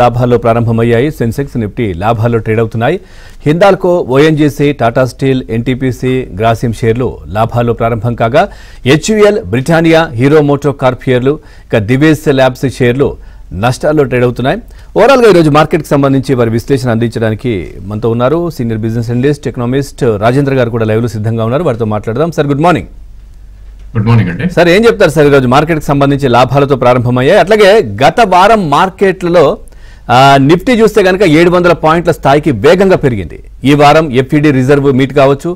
లాభాల్లో ప్రారంభమయ్యాయి. సెన్సెక్స్ నిఫ్టీ లాభాల్లో ట్రేడ్ అవుతున్నాయి. Hindalco, ONGC, Tata steel, NTPC, Grasim షేర్లు లాభాల్లో ప్రారంభం కాగా HUL, Britannia, Hero MotoCorp షేర్లు, ఇక దివేస్ ల్యాబ్స్ షేర్లు నష్టాల్లో ట్రేడ్ అవుతున్నాయి. ఓవరాల్గా ఈరోజు మార్కెట్కి సంబంధించి వారి విశ్లేషణ అందించడానికి మనతో ఉన్నారు senior business analyst, economist Rajendra గారు కూడా లైవ్లో సిద్ధంగా ఉన్నారు. వారితో మాట్లాడదాం. Sir, good morning. Good morning అండి. సార్, ఏం చెప్తారు సార్? ఈరోజు మార్కెట్కి సంబంధించి లాభాలతో ప్రారంభమయ్యాయి. అట్లాగే గత వారం మార్కెట్లలో నిఫ్టీ చూస్తే కనుక 700 పాయింట్ల స్థాయికి వేగంగా పెరిగింది. ఈ వారం ఎఫ్ఈడి రిజర్వ్ మీట్ కావచ్చు,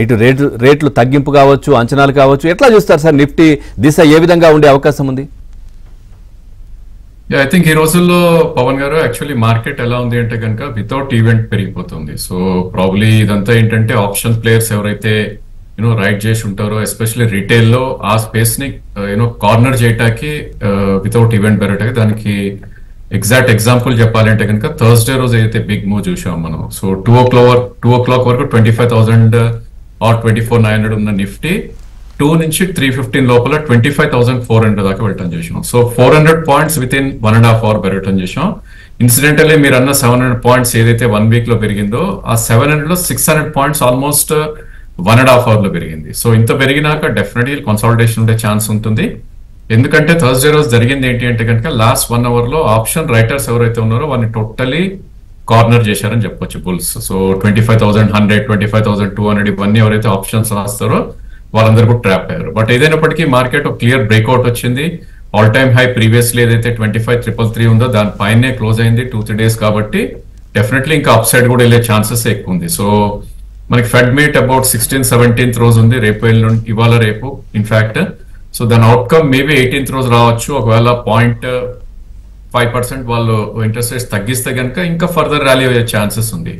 ఇటు రేట్లు తగ్గింపు కావచ్చు, అంచనాలు కావచ్చు. ఎట్లా చూస్తారు సార్? నిఫ్టీ దిశ ఏ విధంగా ఉండే అవకాశం ఉంది? ఐ థింక్ ఈ రోజుల్లో పవన్ గారు యాక్చువల్లీ మార్కెట్ ఎలా ఉంది అంటే కనుక వితౌట్ ఈవెంట్ పెరిగిపోతుంది. సో ప్రాబ్లీ ఇదంతా ఏంటంటే ఆప్షన్ ప్లేయర్స్ ఎవరైతే రైట్ చేసి ఉంటారో, ఎస్పెషల్లీ రిటైల్ లో ఆ స్పేస్ ని కార్నర్ చేయటానికి వితౌట్ ఈవెంట్ పెరగటానికి దానికి ఎగ్జాక్ట్ ఎగ్జాంపుల్ చెప్పాలంటే కనుక థర్స్డే రోజు అయితే బిగ్ మూవ్ చూసాం మనం. సో 2 o'clock వరకు 25,000 ఆర్ 24,900 ఉన్న నిఫ్టీ 2 నుంచి 315 లోపల 25,400 దాకా వెళ్ళటం చేసాం. So 400 points with in 1.5 hour పెరగటం చేసాం. ఇన్సిడెంటల్లీ మీరు అన్న 700 పాయింట్స్ ఏదైతే 1 week లో పెరిగిందో ఆ 700 లో 600 పాయింట్స్ ఆల్మోస్ట్ 1.5 hour లో పెరిగింది. సో ఇంత పెరిగినాక డెఫినెట్లీ కన్సాలిడేషన్ ఉండే ఛాన్స్ ఉంటుంది. ఎందుకంటే థర్స్డే రోజు జరిగింది ఏంటి అంటే కనుక లాస్ట్ 1 hour లో ఆప్షన్ రైటర్స్ ఎవరైతే ఉన్నారో వాళ్ళని టోటలీ కార్నర్ చేశారని చెప్పొచ్చు బుల్స్. సో 25,100, 25,200 ఇవన్నీ ఎవరైతే ఆప్షన్స్ రాస్తారో వాళ్ళందరూ కూడా ట్రాప్ అయ్యారు. బట్ ఏదైనప్పటికీ మార్కెట్ ఒక క్లియర్ బ్రేక్అవుట్ వచ్చింది. ఆల్ టైమ్ హై ప్రీవియస్లీ ఏదైతే 25,333 ఉందో దానిపైనే క్లోజ్ అయింది 2-3 days కాబట్టి డెఫినెట్లీ ఇంకా అప్ సైడ్ కూడా వెళ్ళే ఛాన్సెస్ ఎక్కువ ఉంది. సో మనకి fed meet about 16th, 17th రోజు ఉంది, రేపు ఇవాళ రేపు ఇన్ఫాక్ట్. సో దాని అవుట్కమ్ మేబీ 18th రోజు రావచ్చు. ఒకవేళ 0.5% వాళ్ళు ఇంట్రెస్ట్ రేట్స్ తగ్గిస్తే కనుక ఇంకా ఫర్దర్ ర్యాలీ అయ్యే ఛాన్సెస్ ఉంది.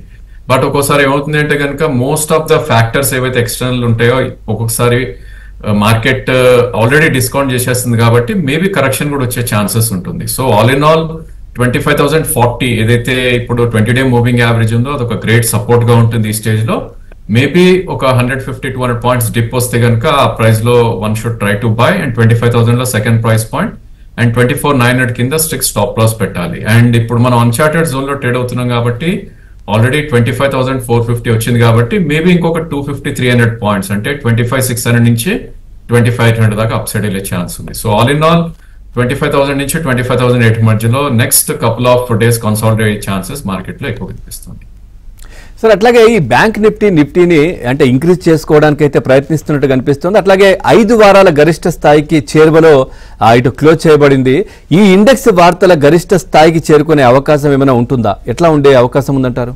బట్ ఒక్కోసారి ఏమవుతుంది అంటే కనుక మోస్ట్ ఆఫ్ ద ఫ్యాక్టర్స్ ఏవైతే ఎక్స్టర్నల్ ఉంటాయో ఒక్కొక్కసారి మార్కెట్ ఆల్రెడీ డిస్కౌంట్ చేసేస్తుంది కాబట్టి మేబీ కరెక్షన్ కూడా వచ్చే ఛాన్సెస్ ఉంటుంది. సో ఆల్ ఇన్ ఆల్ 25,040 ఏదైతే ఇప్పుడు 20-day మూవింగ్ యావరేజ్ ఉందో అదొక గ్రేట్ సపోర్ట్ గా ఉంటుంది ఈ స్టేజ్ లో. మేబీ ఒక 150-200 పాయింట్స్ డిప్ వస్తే కనుక ఆ ప్రైస్ లో one should try to buy. And 25,000 లో సెకండ్ ప్రైస్ పాయింట్ అండ్ 24,900 కింద స్ట్రిక్ట్ స్టాప్ లాస్ పెట్టాలి. అండ్ ఇప్పుడు మనం అన్చార్టెడ్ జోన్ లో ట్రేడ్ అవుతున్నాం కాబట్టి ఆల్రెడీ 25,450 వచ్చింది కాబట్టి మేబీ ఇంకొక 250-300 పాయింట్స్ అంటే 25,600 నుంచి 25,800 దాకా అప్ సైడ్ వెళ్ళే ఛాన్స్ ఉంది. సో ఆల్ ఇన్ ఆల్ 25,000 నుంచి 25,800 మధ్యలో next couple of days consolidate chances market లో ఎక్కువ కనిపిస్తుంది. సార్, అట్లాగే ఈ బ్యాంక్ నిఫ్టీని అంటే ఇంక్రీజ్ చేసుకోవడానికి అయితే ప్రయత్నిస్తున్నట్టు కనిపిస్తుంది. అట్లాగే 5 వారాల గరిష్ట స్థాయికి చేరువలో ఇటు క్లోజ్ చేయబడింది. ఈ ఇండెక్స్ వార్తల గరిష్ట స్థాయికి చేరుకునే అవకాశం ఏమైనా ఉంటుందా? ఎట్లా ఉండే అవకాశం ఉందంటారు?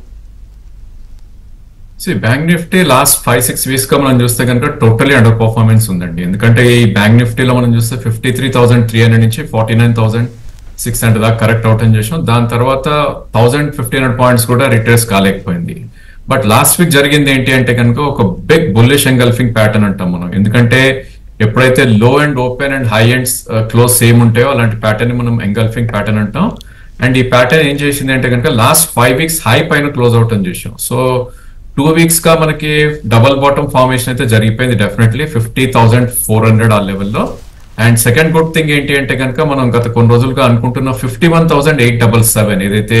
బ్యాంక్ నిఫ్టీ లాస్ట్ 5-6 weeks గా మనం చూస్తే కనుక టోటలీ అండర్ పర్ఫార్మెన్స్ ఉందండి. ఎందుకంటే ఈ బ్యాంక్ నిఫ్టీలో మనం చూస్తే 53,300 నుంచి 49,600 దాకా కరెక్ట్ అవుట్ అని చేసాం. దాని తర్వాత 1,500 పాయింట్స్ కూడా రిట్రేస్ కాలేకపోయింది. బట్ లాస్ట్ వీక్ జరిగింది ఏంటి అంటే కనుక ఒక బిగ్ బుల్లిష్ ఎంగల్ఫింగ్ ప్యాటర్న్ అంటాం మనం. ఎందుకంటే ఎప్పుడైతే లో and open and high ends close same ఉంటాయో అలాంటి ప్యాటర్న్ మనం ఎంగల్ఫింగ్ ప్యాటర్న్ అంటాం. అండ్ ఈ ప్యాటర్న్ ఏం చేసింది అంటే కనుక లాస్ట్ 5 weeks హై పైన క్లోజ్ అవుట్ అని చేసాం. సో 2 weeks గా మనకి డబల్ బాటమ్ ఫార్మేషన్ అయితే జరిగిపోయింది డెఫినెట్లీ 50,400 ఆ లెవెల్లో. అండ్ సెకండ్ గుడ్ థింగ్ ఏంటి అంటే కనుక మనం గత కొన్ని రోజులుగా అనుకుంటున్న 51,877 ఏదైతే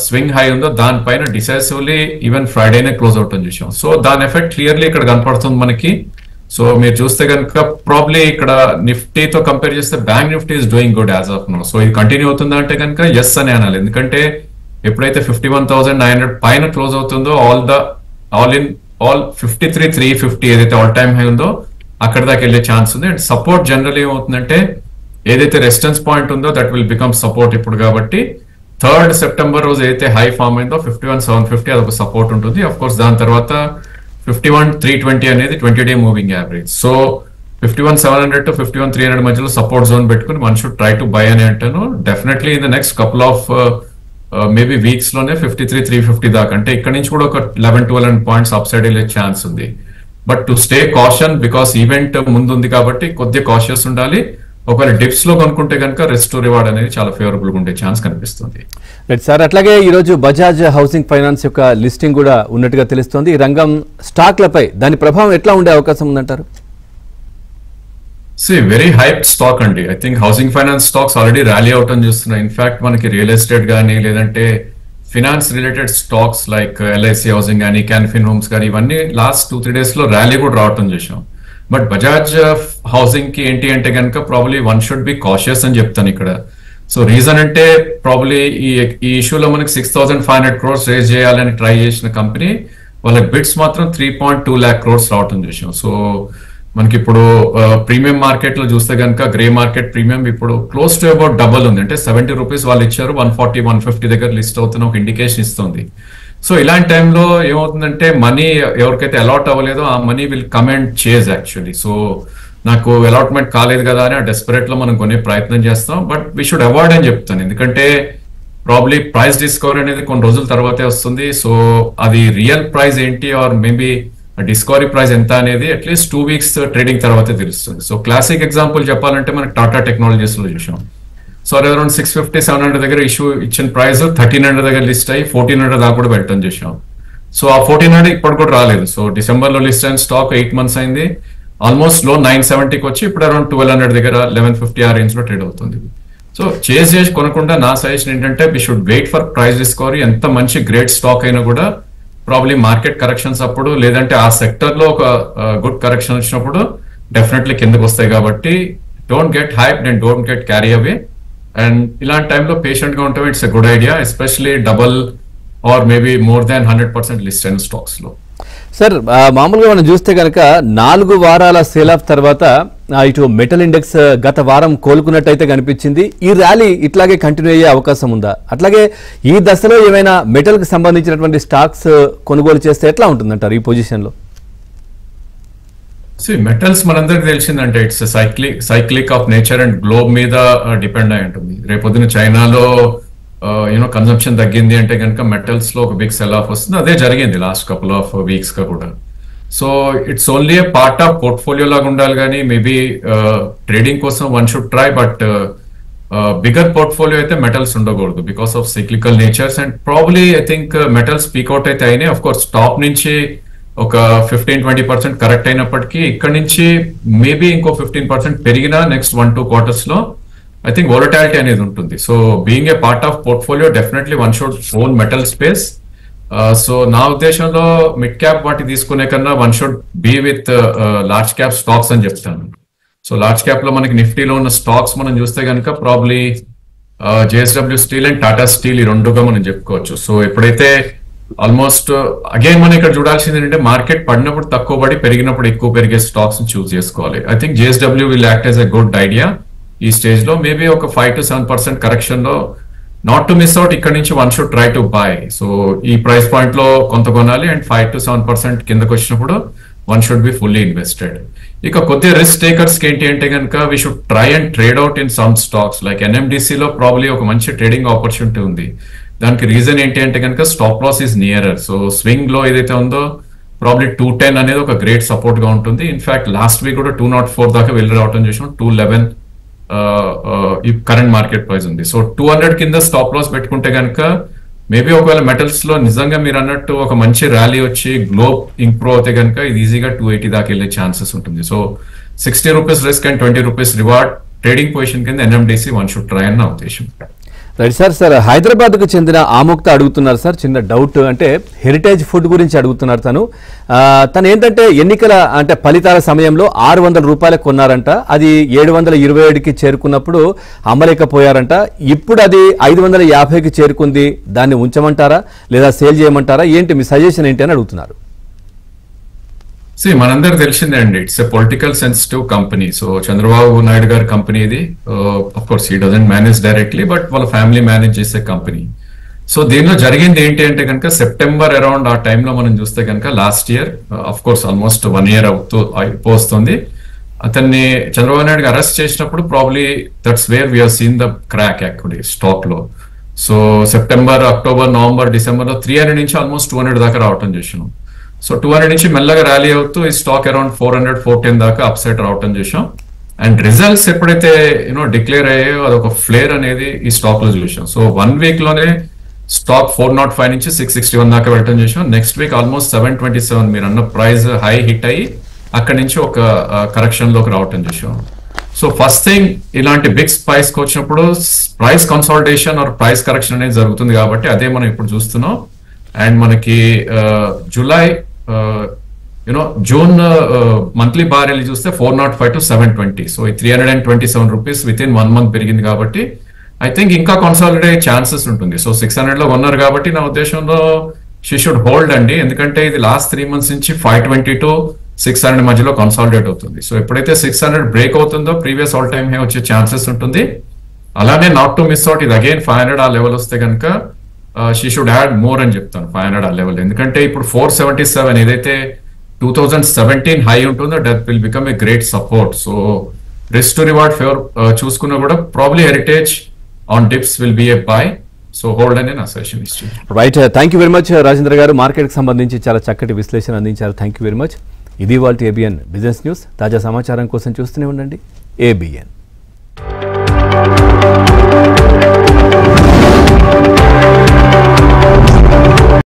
స్వింగ్ హై ఉందో దానిపైన డిసైసివ్లీ ఈవెన్ ఫ్రైడేనే క్లోజ్ అవుట్ అని చూసాం. సో దాని ఎఫెక్ట్ క్లియర్లీ ఇక్కడ కనపడుతుంది మనకి. సో మీరు చూస్తే కనుక ప్రాబ్లీ ఇక్కడ నిఫ్టీతో కంపేర్ చేస్తే bank Nifty is doing good as of now. So ఇది కంటిన్యూ అవుతుందా అంటే కనుక ఎస్ అని అనాలి. ఎందుకంటే ఎప్పుడైతే 51,900 పైన క్లోజ్ అవుతుందో ఆల్ 53,350 ఏదైతే ఆల్ టైమ్ హై ఉందో అక్కడ దాకా వెళ్ళే ఛాన్స్ ఉంది. అండ్ సపోర్ట్ జనరల్ ఏమవుతుందంటే ఏదైతే రెసిస్టెన్స్ పాయింట్ ఉందో దట్ విల్ బికమ్ సపోర్ట్ ఇప్పుడు. కాబట్టి 3rd September రోజు ఏదైతే హై ఫామ్ అయిందో 51,750 అదొక సపోర్ట్ ఉంటుంది. అఫ్ కోర్స్ దాని తర్వాత 51,320 అనేది 20-day moving average. So 51,700 to 51,300 మధ్యలో సపోర్ట్ జోన్ పెట్టుకుని one should try to buy అని అంటాను. Definitely in the next couple of maybe weeks లోనే 53,350 దాకా అంటే ఇక్కడ నుంచి కూడా ఒక 11-12 పాయింట్స్ అప్ సైడ్ వెళ్ళే ఛాన్స్ ఉంది. But to stay caution because event ముందుంది కాబట్టి కొద్దిగా కాషియస్ ఉండాలి. ఒకవేళ డిప్స్ లో కనుక్కుంటే కనుక రిస్క్ టు రివార్డ్ అనేది చాలా ఫేవరబుల్ గా ఉండే ఛాన్స్ కనిపిస్తుంది. రైట్ సార్, అట్లాగే ఈ రోజు బజాజ్ హౌసింగ్ ఫైనాన్స్ యొక్క లిస్టింగ్ కూడా ఉన్నట్టుగా తెలుస్తోంది. ఈ రంగం స్టాక్లపై దాని ప్రభావం ఎట్లా ఉండే అవకాశం ఉందంటారు? వెరీ హైప్ స్టాక్ అండి. I think housing finance stocks already rally అవటం చూస్తున్నాయి. ఇన్ఫాక్ట్ మనకి రియల్ ఎస్టేట్ కానీ లేదంటే finance related stocks like LIC housing కానీ క్యాన్ఫిన్ హోమ్స్ కానీ ఇవన్నీ లాస్ట్ 2-3 days లో ర్యాలీ కూడా రావటం చూసాం. బట్ బజాజ్ హౌసింగ్ కి ఏంటి అంటే కనుక probably one should be cautious అని చెప్తాను ఇక్కడ. సో రీజన్ అంటే ప్రాబ్లీ ఈ ఇష్యూలో మనకి 6,500 crores రేజ్ చేయాలని ట్రై చేసిన కంపెనీ వాళ్ళ బిడ్స్ మాత్రం 3.2 lakh crores రావటం చూసాం. సో మనకి ఇప్పుడు ప్రీమియం మార్కెట్ లో చూస్తే కనుక గ్రే మార్కెట్ ప్రీమియం ఇప్పుడు క్లోజ్ టు అబౌట్ డబుల్ ఉంది. అంటే 70 rupees వాళ్ళు ఇచ్చారు, 140-150 దగ్గర లిస్ట్ అవుతున్న ఒక ఇండికేషన్ ఇస్తుంది. సో ఇలాంటి టైంలో ఏమవుతుందంటే మనీ ఎవరికైతే అలాట్ అవ్వలేదో ఆ money will come and chase actually. So నాకు అలాట్మెంట్ కాలేదు కదా అని ఆ డెస్పరేట్ లో మనం కొనే ప్రయత్నం చేస్తాం. బట్ వీ షుడ్ అవాయిడ్ అని చెప్తాను, ఎందుకంటే ప్రాబ్లీ ప్రైస్ డిస్కవరీ అనేది కొన్ని రోజుల తర్వాతే వస్తుంది. సో అది రియల్ ప్రైస్ ఏంటి ఆర్ మేబీ డిస్కవరీ ప్రైస్ ఎంత అనేది అట్లీస్ట్ 2 weeks ట్రేడింగ్ తర్వాతే తెలుస్తుంది. సో క్లాసిక్ ఎగ్జాంపుల్ చెప్పాలంటే మనకి టాటా టెక్నాలజీస్ లో చూసాం. సో అరౌండ్ 650-700 దగ్గర ఇష్యూ ఇచ్చిన ప్రైస్ 1300 దగ్గర లిస్ట్ అయ్యి 1400 దాకా కూడా పెట్టడం చూసాం. సో ఆ 1400 ఇప్పుడు కూడా రాలేదు. సో డిసెంబర్ లో లిస్ట్ అయిన స్టాక్ 8 months అయింది. ఆల్మోస్ట్ లో 970కి వచ్చి ఇప్పుడు అరౌండ్ 1200 దగ్గర 1150 ఆ రేంజ్ లో ట్రేడ్ అవుతుంది. సో చేసి కొనకుండా నా సజెషన్ ఏంటంటే we should wait for price discovery. ఎంత మంచి గ్రేట్ స్టాక్ అయినా కూడా ప్రాబ్లీ మార్కెట్ కరెక్షన్స్ అప్పుడు లేదంటే ఆ సెక్టర్ లో ఒక గుడ్ కరెక్షన్ వచ్చినప్పుడు డెఫినెట్లీ కిందకు వస్తాయి. కాబట్టి don't get hyped and don't get carry away. And ఇలాంటి టైంలో పేషెంట్ గా ఉంటే it's a good idea, especially double or maybe more than 100% list అయిన స్టాక్స్ లో. సార్ మామూలుగా మనం చూస్తే కనుక 4 వారాల సేల్ ఆఫ్ తర్వాత ఇటు మెటల్ ఇండెక్స్ గత వారం కోలుకున్నట్టయితే కనిపించింది. ఈ ర్యాలీ ఇట్లాగే కంటిన్యూ అయ్యే అవకాశం ఉందా? అట్లాగే ఈ దశలో ఏమైనా మెటల్ కి సంబంధించినటువంటి స్టాక్స్ కొనుగోలు చేస్తే ఎట్లా ఉంటుందంటారు ఈ పొజిషన్ లో? మెటల్స్ మనందరికి తెలిసిందంటే it's cyclic of nature and globe మీద డిపెండ్ అయి ఉంటుంది. రేపొద్దున చైనాలో కన్సంప్షన్ తగ్గింది అంటే కనుక మెటల్స్ లో ఒక బిగ్ సెల్ ఆఫ్ వస్తుంది. అదే జరిగింది లాస్ట్ కపుల్ ఆఫ్ వీక్స్ గా కూడా. So it's only a part of portfolio లాగా ఉండాలి కానీ మేబీ ట్రేడింగ్ కోసం one should try. But bigger portfolio అయితే మెటల్స్ ఉండకూడదు because of cyclical natures. And probably I think metals peak out అయితే అయినాయి. ఆఫ్ కోర్స్ టాప్ నుంచి ఒక 15-20% కరెక్ట్ అయినప్పటికీ ఇక్కడ నుంచి మేబీ ఇంకో 15% పెరిగినా నెక్స్ట్ 1-2 quarters లో ఐ థింక్ వోలటాలిటీ అనేది ఉంటుంది. So being a part of portfolio definitely one should own metal space. So నా ఉద్దేశంలో మిడ్ క్యాప్ వాటి తీసుకునే కన్నా one should be with large cap stocks అని చెప్తాను. సో లార్జ్ క్యాప్ లో మనకి నిఫ్టీలో ఉన్న స్టాక్స్ మనం చూస్తే కనుక probably JSW steel and Tata steel ఈ రెండుగా మనం చెప్పుకోవచ్చు. సో ఎప్పుడైతే ఆల్మోస్ట్ అగైన్ మనం ఇక్కడ చూడాల్సింది ఏంటంటే మార్కెట్ పడినప్పుడు తక్కువ పడి పెరిగినప్పుడు ఎక్కువ పెరిగే స్టాక్స్ చూస్ చేసుకోవాలి. I think JSW will act as a good idea ఈ స్టేజ్ లో. మేబీ ఒక 5-7% కరెక్షన్ లో నాట్ టు మిస్ అవుట్ ఇక్కడ నుంచి one should try to buy. So ఈ ప్రైస్ పాయింట్ లో కొంత కొనాలి అండ్ 5-7% కిందకు వచ్చినప్పుడు one should be fully invested. ఇక కొద్ది రిస్క్ టేకర్స్ కి ఏంటి అంటే కనుక we should try and trade out in some stocks like NMDC లో ప్రాబ్లీ ఒక మంచి ట్రేడింగ్ ఆపర్చునిటీ ఉంది. దానికి రీజన్ ఏంటి అంటే కనుక stop loss is nearer. So swing లో ఏదైతే ఉందో ప్రాబ్లీ 210 అనేది ఒక గ్రేట్ సపోర్ట్ గా ఉంటుంది. ఇన్ఫాక్ట్ లాస్ట్ వీక్ కూడా 204 దాకా వెళ్ళి రావటం చేసాం. 211 ఈ కరెంట్ మార్కెట్ ప్రైస్ ఉంది. సో 200 కింద స్టాప్ లాస్ పెట్టుకుంటే కనుక మేబీ ఒకవేళ మెటల్స్ లో నిజంగా మీరు అన్నట్టు ఒక మంచి ర్యాలీ వచ్చి గ్లోబ్ ఇంప్రూవ్ అయితే కనుక ఇది ఈజీగా 280 దాకా వెళ్ళే ఛాన్సెస్ ఉంటుంది. So 60 rupees risk and 20 rupees reward trading position కింద NMDC వన్ షుడ్ ట్రై అన్న ఉద్దేశం. రైట్ సార్ హైదరాబాద్ కు చెందిన ఆముక్త అడుగుతున్నారు సార్, చిన్న డౌట్. అంటే హెరిటేజ్ ఫుడ్ గురించి అడుగుతున్నారు. తను ఏంటంటే ఎన్నికల అంటే ఫలితాల సమయంలో 600 రూపాయలు కొన్నారంట, అది 727కి చేరుకున్నప్పుడు అమ్మలేకపోయారంట. ఇప్పుడు అది 550కి చేరుకుంది, దాన్ని ఉంచమంటారా లేదా సేల్ చేయమంటారా? ఏంటి మీ సజెషన్ ఏంటి అని అడుగుతున్నారు. మనందరికి తెలిసిందే అండి, it's a political sensitive company. So Chandrababu Naidu గారి కంపెనీ ఇది. Of course he doesn't manage directly, but వాళ్ళ ఫ్యామిలీ మేనేజ్ చేసే కంపెనీ. సో దీనిలో జరిగింది ఏంటి అంటే కనుక సెప్టెంబర్ అరౌండ్ ఆ టైంలో మనం చూస్తే కనుక last year of course almost 1 year అయిపోతుంది. అతన్ని చంద్రబాబు నాయుడు అరెస్ట్ చేసినప్పుడు probably that's where we are seen the crack actually stock లో. So September, October, November, December లో 300 నుంచి ఆల్మోస్ట్ 200 దాకా రావటం చేసినాం. సో 200 నుంచి మెల్లగా ర్యాలీ అవుతూ ఈ స్టాక్ అరౌండ్ 400-410 దాకా అప్ సైడ్ రావటం చేసాం. అండ్ రిజల్ట్స్ ఎప్పుడైతే డిక్లేర్ అయ్యాయో అదొక ఫ్లేర్ అనేది ఈ స్టాక్ లో చూసాం. సో 1 week లోనే స్టాక్ 405 నుంచి 661 దాకా వెళ్ళటం చేసాం. నెక్స్ట్ వీక్ ఆల్మోస్ట్ 727 మీరు అన్న ప్రైస్ హై హిట్ అయ్యి అక్కడి నుంచి ఒక కరెక్షన్ లోకి రావటం చేసాం. సో ఫస్ట్ థింగ్ ఇలాంటి బిగ్ స్పైస్ కి వచ్చినప్పుడు price consolidation or price correction అనేది జరుగుతుంది కాబట్టి అదే మనం ఇప్పుడు చూస్తున్నాం. అండ్ మనకి జూలై జూన్ మంత్లీ బారెల్ చూస్తే 405 to 720. So 327 rupees with in 1 month పెరిగింది కాబట్టి ఐ థింక్ ఇంకా కన్సాలిడేట్ ఛాన్సెస్ ఉంటుంది. సో 600 లో కొన్నారు కాబట్టి నా ఉద్దేశంలో షీ షుడ్ హోల్డ్ అండి, ఎందుకంటే ఇది లాస్ట్ 3 months నుంచి 520 to 600 మధ్యలో కన్సాలిడేట్ అవుతుంది. సో ఎప్పుడైతే 600 బ్రేక్ అవుతుందో ప్రీవియస్ ఆల్ టైమ్ హై వచ్చే ఛాన్సెస్ ఉంటుంది. అలానే నాట్ టు మిస్ అవుట్, ఇది అగైన్ 500 ఆ లెవెల్ వస్తే కనుక షీ షుడ్ యాడ్ మోర్ అని చెప్తాను 500 ఆ లెవెల్. ఎందుకంటే ఇప్పుడు 477 ఏదైతే 2017 హై ఉంటుందో that will become a great support. So risk to reward favour చూసుకున్నా కూడా probably heritage on dips will be A by. So hold అని నా సజెషన్ ఇస్తుంది. Right, thank you very much Rajendra గారు. మార్కెట్కి సంబంధించి చాలా చక్కటి విశ్లేషణ అందించారు. Thank you very much. ఇది వాళ్ళ ఏబిఎన్ బిజినెస్ న్యూస్. తాజా సమాచారం కోసం చూస్తూనే ఉండండి ఏబిఎన్.